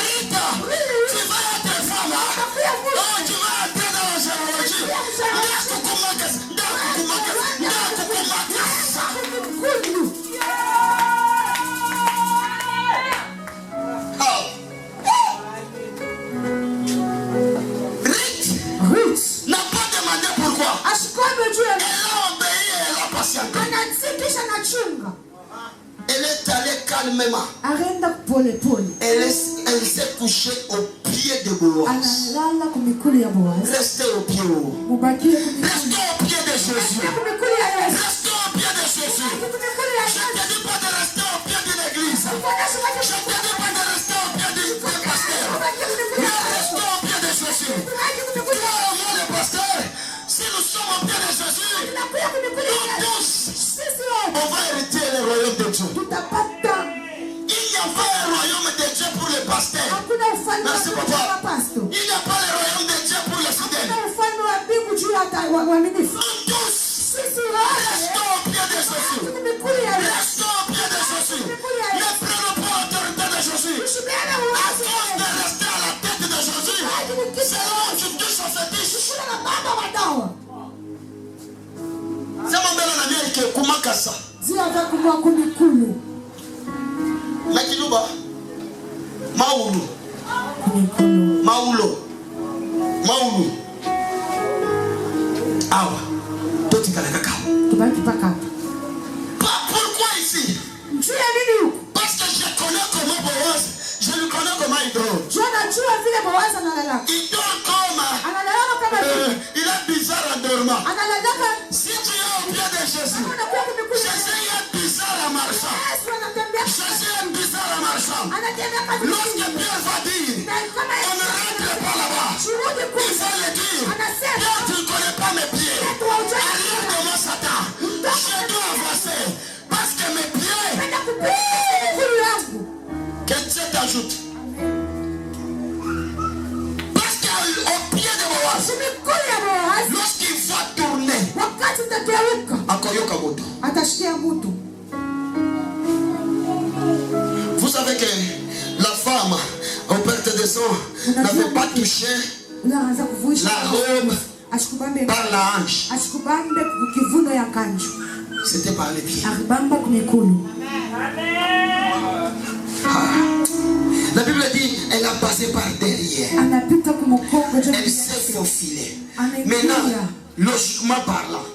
Rita, tu vas être femme. Oh, tu vas entrer dans la généalogie. Ruth n'a pas demandé pourquoi. Elle a obéi et elle a patienté. Elle est allée calmement. Elle s'est couchée au pied de Boaz. Restez au pied. Restez au pied de Jésus. Restez au pied de Jésus. Je ne te dis pas de rester au pied de l'église. Je ne te dis pas de rester au pied du pasteur. Mais restez au pied de Jésus. Moi, le pasteur, si nous sommes au pied de Jésus, nous tous, on va hériter le royaume de Dieu. Il n'y a pas le royaume de Dieu pour les pasteurs. Merci papa. Il n'y a pas le royaume de Dieu pour les fidèles. Nous tous, restons au pied de Jésus. Restons au pied de Jésus. Ne prenons pas l'autorité de Jésus. À cause de rester à la tête de Jésus, c'est là où tu touches au fétiche. C'est mon bel ami qui est Kumakasa. Makiluba. Maulu. Awa. Pourquoi ici? Parce que je connais comment Boaz. Je le connais comment il dort. Il dort comme il est bizarre en dormant. Si tu es au pied de Jésus, Jésus est bizarre en marchant. Jésus est bizarre en marchant. Lorsque Pierre va dire, on ne rentre pas là-bas, il faut le dire. Pierre, tu ne connais pas mes pieds. Arrière de moi, Satan. Je dois avancer. Parce que mes pieds. Que Dieu t'ajoute. Parce qu'au pied de Boaz, lorsqu'il va tourner, vous savez que la femme au perte de sang n'avait pas touché la robe par la hanche. C'était par les pieds. La Bible dit, elle a passé par derrière. Elle s'est faufilée. Maintenant, logiquement parlant,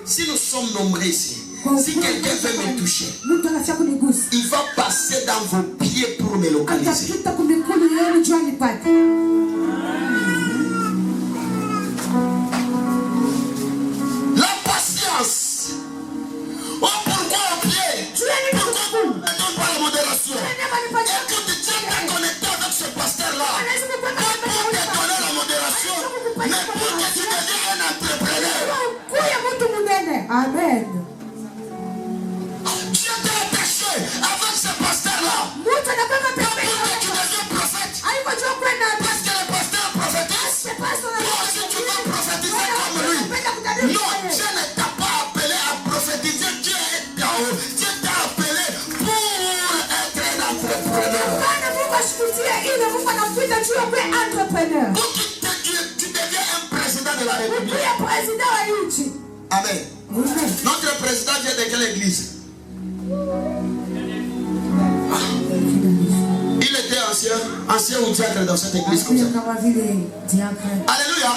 si nous sommes nombreux ici, si quelqu'un veut me toucher, il va passer dans vos pieds pour me localiser. La patience. Oh, pourquoi au pied? Pourquoi ne donne pas la modération? Écoute, Dieu t'a connecté avec ce pasteur-là. Pas pour te donner la modération, mais pour que tu deviennes un entrepreneur. Amen. Dieu t'a attaché avec ce pasteur-là. Pour que tu deviennes prophète. Parce que le pasteur prophétise. Toi aussi tu vas prophétiser comme lui. Non, Dieu ne t'a pas appelé à prophétiser. Dieu t'a appelé pour être un entrepreneur. Pour que tu deviens un président de la République. Amen. Notre président vient de quelle église? Il était ancien ou diacre dans cette église comme ça. Alléluia.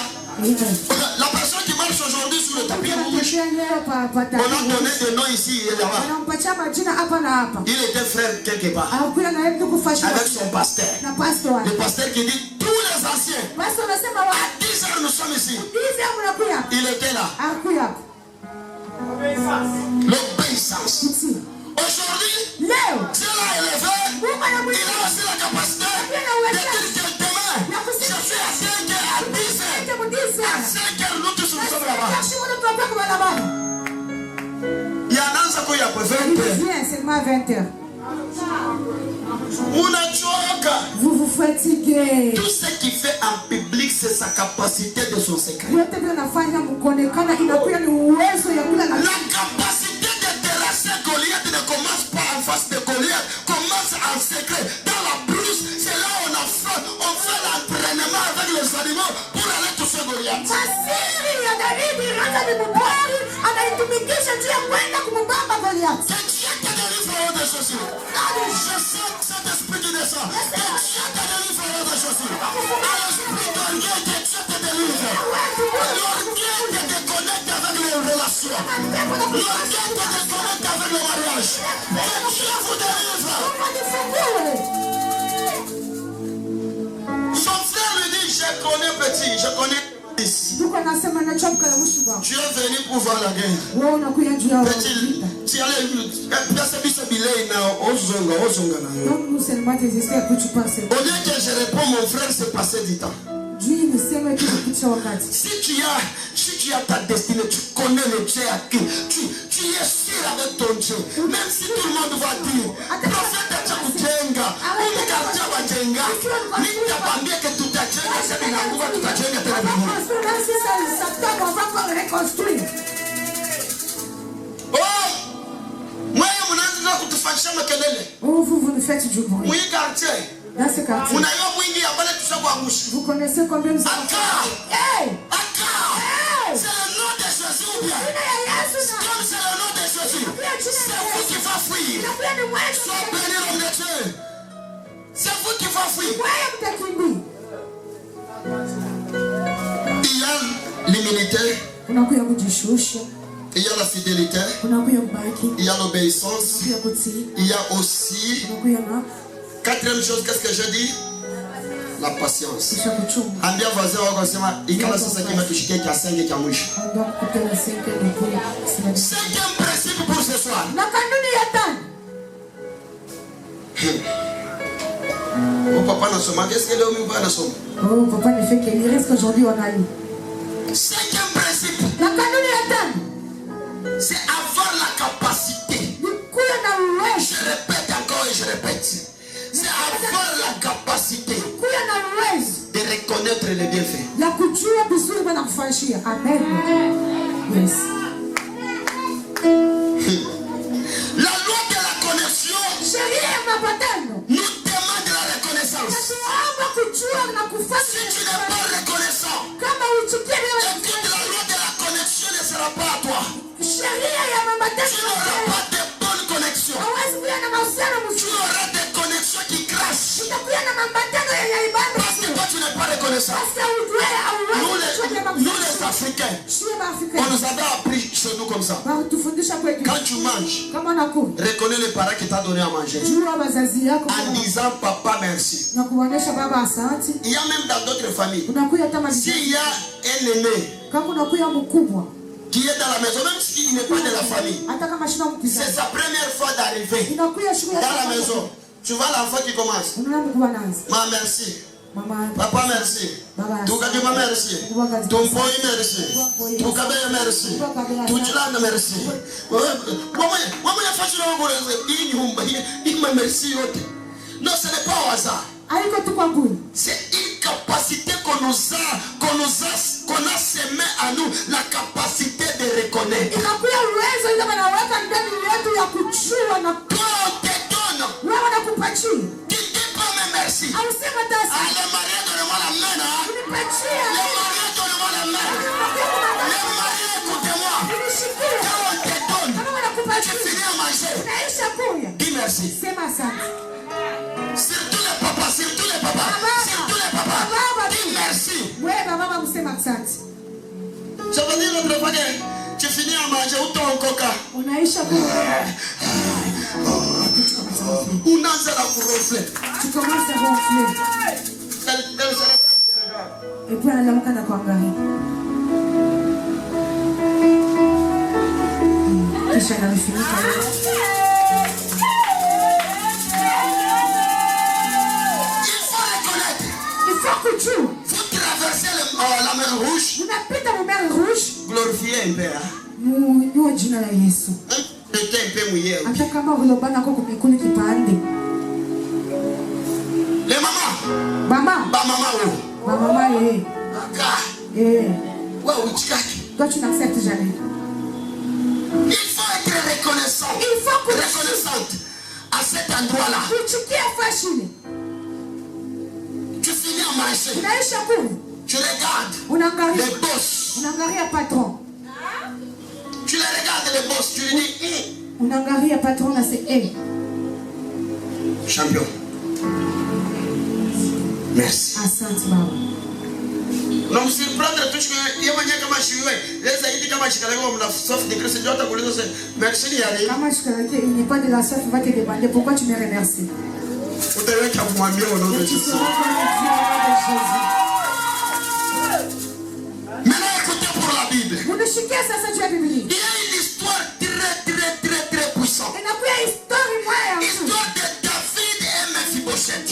La personne qui marche aujourd'hui sur le tapis rouge, on a donné des noms ici et là-bas. Il était frère quelque part avec son pasteur. Le pasteur qui dit tous les anciens. À 10 heures nous sommes ici. Il était là. L'obéissance. Aujourd'hui, Dieu l'a élevé. Il a aussi la capacité de dire que demain, je suis à 5 heures, à 10 heures. À 5 heures, nous tous sommes là-bas. Il y a un an, il y a 20 heures. Vous vous fatiguez. Tout ce qu'il fait en public, c'est sa capacité de son secret. La capacité de terrasser Goliath ne commence pas en face de Goliath, commence en secret. Dans la brousse, c'est là où on fait l'entraînement avec les animaux pour aller toucher Goliath. Que Dieu te délivre de ceci. Je sens que cet esprit qui descend. Que Dieu te délivre de ceci. À l'esprit d'orgueil, que Dieu te délivre. L'orgueil te déconnecte avec les relations. L'orgueil te déconnecte avec le mariage. Que Dieu vous délivre. Son frère lui dit, je connais petit, je connais. Tu es venu pour voir la guerre. Petit, tu allais placer ce billet na ozonga. Au lieu que je réponds, mon frère, c'est passé du temps. Si tu as ta destinée, tu connais le Dieu à qui. Tu es sûr avec ton Dieu. Même si tout le monde va dire, prophète Tchakujenga, Jenga, Nitapambia que tout a Jenga, c'est une amour, tout a Jenga. Oh! Moi, vous nous faites du bruit. Oui, quartier. Dans ce quartier. Vous connaissez combien de gens? c'est le nom de Jésus ou bien? Comme c'est le nom de Jésus, c'est vous qui va fuir. Sois béni, homme de Dieu. C'est vous qui va fuir. Il y a l'humilité. Il y a la fidélité. Il y a l'obéissance. Il y a aussi. Quatrième chose, qu'est-ce que je dis? La patience. Ambia voisin wako sema ikala sasa kimetushikia kia senge kia mwisho. Cinquième principe pour ce soir. Oh papa nasoma, qu'est-ce que l'homme va nasoma? Oh papa ne fait que lire, est-ce qu'aujourd'hui on a lu? Cinquième principe. C'est avoir la capacité. Je répète encore et je répète. C'est avoir la capacité de reconnaître les bienfaits. Amen. Yes. La loi de la connexion nous demande la reconnaissance. Si tu n'es pas reconnaissant, écoute, la loi de la connexion ne sera pas à toi. Tu n'auras pas de bonne connexion. Tu auras des connexions qui crachent. Parce que toi tu n'es pas reconnaissants. Nous les Africains, on nous avait appris chez nous comme ça. Quand tu manges, reconnais les parents qui t'ont donné à manger. En disant papa merci. Il y a même dans d'autres familles, s'il y a un aîné qui est dans la maison, même s'il n'est pas de la famille, c'est sa première fois d'arriver dans la maison. Tu vois l'enfant qui commence. Ma merci. Papa merci. Tukadima merci. Tompoi merci. Tukabeya merci. Tujilana merci. Maman ya fashi na ngore hii nyumba hii merci yote. Non, ce n'est pas au hasard. C'est une capacité qu'on a semé à nous, la capacité de reconnaître. Qui dit pas mes merci. Les mariés, donnez-moi la main. Les mariés, donnez-moi la main. Les mariés, écoutez-moi. Quand on te donne, tu finis à manger. Dis merci. Surtout les papas, surtout les papas. Dis merci. Ça veut dire l'autre fois que tu finis à manger ou ton coca. Unaanza na kurofle. Tu commences à ronfler. Et puis anaamka na kuangalia. Kisha anafinika. Il faut que tu traverser la mer rouge. Unapita la mer rouge. Glorifier un père. Munyo jina la Yesu. Hata kama ulobana kwa kumekuni kipande. Les mamans. Mama. Ba mama wo. Ba mama Ouais, uchikaki. Toi tu n'acceptes jamais. Il faut être reconnaissant. Il faut que reconnaissante à cet endroit-là. Tu finis à manger. Tu regardes les boss. Unaangalia patron. Tu les regardes les boss, tu lui dis unaangalia patron na c'est champion. Merci. Asante baba. Non, surprendre tout ce que il y a manière comme je suis. Les aïdis comme je suis comme la sauf de Christ, je dois t'accorder ça. Merci d'y aller. Comment je suis il n'est pas de la sauf, il va te demander pourquoi tu me remercies. Vous devez qu'à vous m'amener au nom de Jésus. Maintenant écoutez pour la Bible. Il y a une histoire très puissante. Histoire de David et Mephibosheth.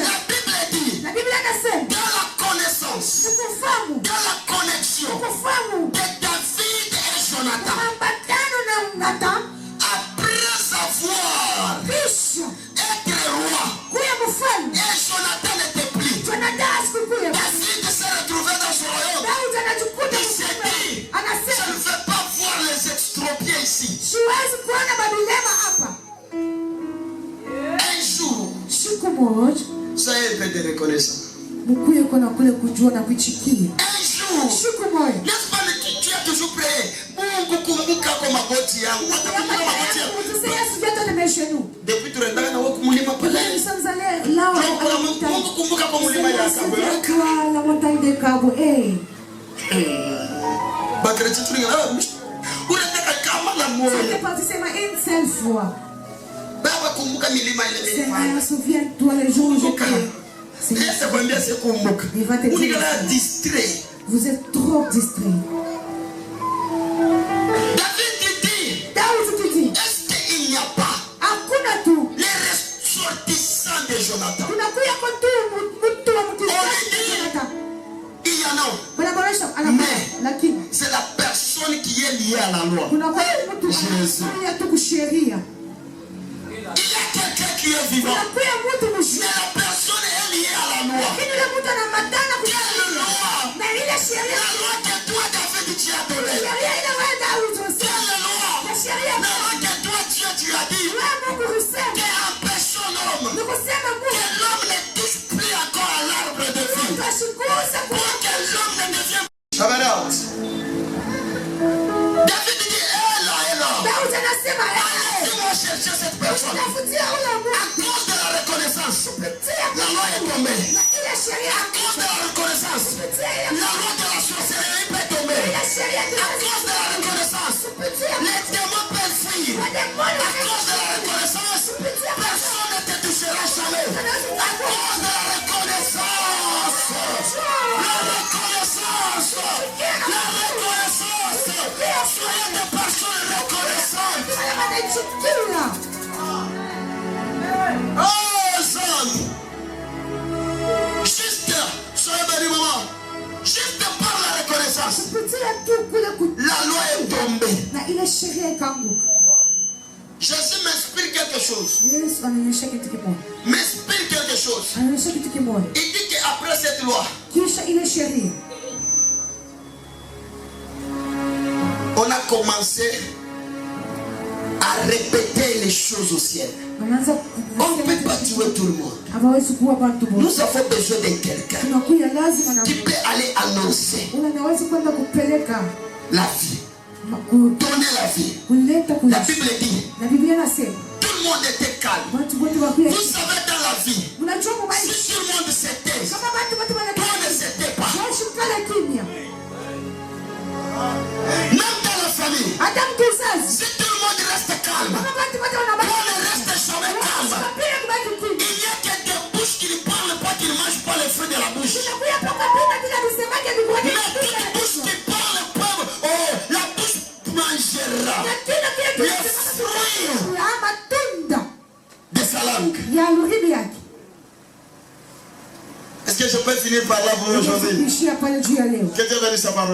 La Bible dit dans la connaissance, dans la connexion de David et Jonathan, après avoir été roi et Jonathan n'était plus, David s'est retrouvé dans son royaume. Il s'est dit, je ne veux pas voir les extropiés ici. Un jour, soyez un peu de reconnaissance. Un jour, n'est-ce pas tu as toujours prié? Depuis tu rentres dans le moulima pale. Mungu kumbuka kwa mulima ya Kabo. La montagne de Cabo. Bakrechi tulinga. Unataka kama la moyo. C'est pas seulement une seule fois. Baba kumbuka milima ile Seigneur, souviens-toi les jours où je prie. C'est quoi bien c'est kumbuka. On est distrait. Vous êtes trop distrait. David dit, est-ce qu'il n'y a pas les ressortissants de Jonathan? Il y en a. Mais c'est la personne qui est liée à la loi. Jésus. Il y a quelqu'un qui est vivant. Mais la personne est liée à la loi. Quelle loi? La loi que toi David tu as donnée. Quelle loi? La loi que toi Dieu tu as dit. Qui empêche l'homme. Que l'homme ne touche plus encore à l'arbre de vie. Pour que l'homme ne devienne pas. David dit, Laissez-moi chercher cette personne. À cause de la reconnaissance, la loi est tombée. À cause de la reconnaissance, la loi de la sorcellerie peut tomber. À cause de la reconnaissance, les démons peuvent fuir. À cause de la reconnaissance, personne ne te touchera jamais. À cause de la reconnaissance, la reconnaissance, la reconnaissance. Soyez des personnes reconnaissantes. Oh, Zan. Juste, soyez bénis, maman. Juste par la reconnaissance, la loi est tombée. Jésus m'inspire quelque chose. M'inspire quelque chose. Il dit qu'après cette loi, on a commencé à répéter les choses au ciel. On ne peut pas tuer tout le monde. Nous avons besoin de quelqu'un qui peut aller annoncer la vie. Donner la vie. La Bible dit, tout le monde était calme. Vous savez, dans la vie, si tout le monde s'était, toi ne s'était pas. Même dans la famille, si tout le monde reste calme, toi ne reste jamais calme. Il n'y a que des bouches qui ne parlent pas, qui ne mangent pas les fruits de la bouche. Mais toute bouche qui parle pas, oh, la bouche mangera les fruits de sa langue. Est-ce que je peux finir par là pour aujourd'hui? Que Dieu bénisse sa parole.